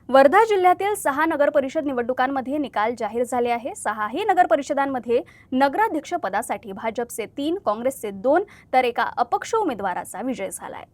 वर्धा जिल्ह्यातील 6 नगरपरिषद निवडणुकांमध्ये निकाल जाहीर झाले आहे। 6ही नगरपरिषदांमध्ये नगराध्यक्ष पदासाठी भाजपचे 3, काँग्रेसचे 2 तर एका अपक्ष उमेदवाराचा विजय झालाय।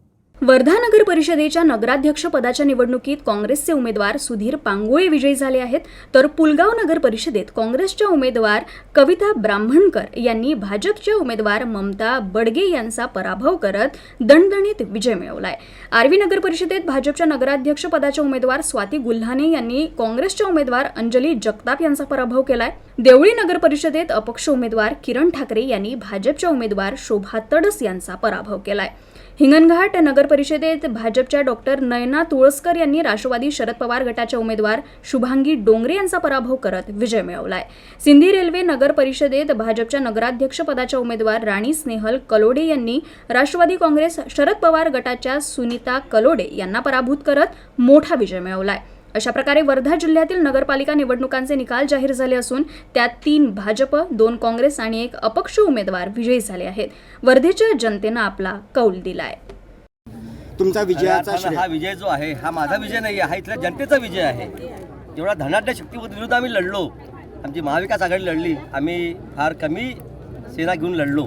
वर्धा नगर परिषदेच्या नगराध्यक्ष पदाच्या निवडणुकीत काँग्रेसचे उमेदवार सुधीर पांगोळे विजयी झाले आहेत, तर पुलगाव नगर परिषदेत काँग्रेसच्या उमेदवार कविता ब्राह्मणकर यांनी भाजपच्या उमेदवार ममता बडगे यांचा पराभव करत दणदणीत विजय मिळवलाय। आर्वी नगर परिषदेत भाजपच्या नगराध्यक्ष पदाच्या उमेदवार स्वाती गुल्हाने यांनी काँग्रेसच्या उमेदवार अंजली जगताप यांचा पराभव केलाय। देवळी नगर परिषदेत अपक्ष उमेदवार किरण ठाकरे यांनी भाजपच्या उमेदवार शोभा तडस यांचा पराभव केलाय। हिंगणघाट नगर परिषदेत भाजपच्या डॉक्टर नयना तुळसकर यांनी राष्ट्रवादी शरद पवार गटाच्या उमेदवार शुभांगी डोंगरे यांचा पराभव करत विजय मिळवलाय। सिंधी रेल्वे नगर परिषदेत भाजपच्या नगराध्यक्ष पदाच्या उमेदवार राणी स्नेहल कलोडे यांनी राष्ट्रवादी काँग्रेस शरद पवार गटाच्या सुनीता कलोडे यांना पराभूत करत मोठा विजय मिळवलाय। अशा प्रकारे वर्धा जिल्ह्यातील नगरपालिका निवडणुकांचे निकाल जाहीर झाले असून त्यात 3 भाजप, 2 काँग्रेस आणि 1 अपक्ष उमेदवार विजयी झाले आहेत। वर्धेच्या जनतेनं आपला कौल दिलाय। तुमचा विजयाचा हा विजय जो आहे हा माझा विजय नाही आहे, हा इथल्या जनतेचा विजय आहे। जेवढा धनाढ्य शक्तीविरुद्ध आम्ही लढलो, आमची महाविकास आघाडी लढली, आम्ही फार कमी सेना घेऊन लढलो,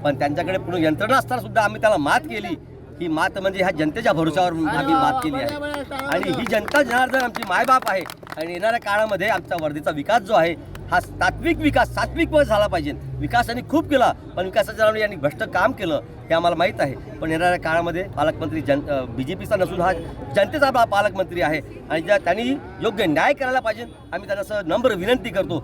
पण त्यांच्याकडे पूर्ण यंत्रणा असताना सुद्धा आम्ही त्याला मात केली। ही मात म्हणजे ह्या जनतेच्या भरोशावर आम्ही मात केली आहे आणि ही जनता जनार्दन आमची मायबाप आहे आणि येणाऱ्या काळामध्ये आमचा वर्धेचा विकास जो आहे हा सात्विक विकास झाला पाहिजे। विकासाने खूप केला, पण विकासाच्या नावाने यांनी भ्रष्ट काम केलं हे आम्हाला माहीत आहे। पण येणाऱ्या काळामध्ये पालकमंत्री BJPचा नसून हा जनतेचा पालकमंत्री आहे आणि त्यांनी योग्य न्याय करायला पाहिजे। आम्ही त्यांना नम्र विनंती करतो।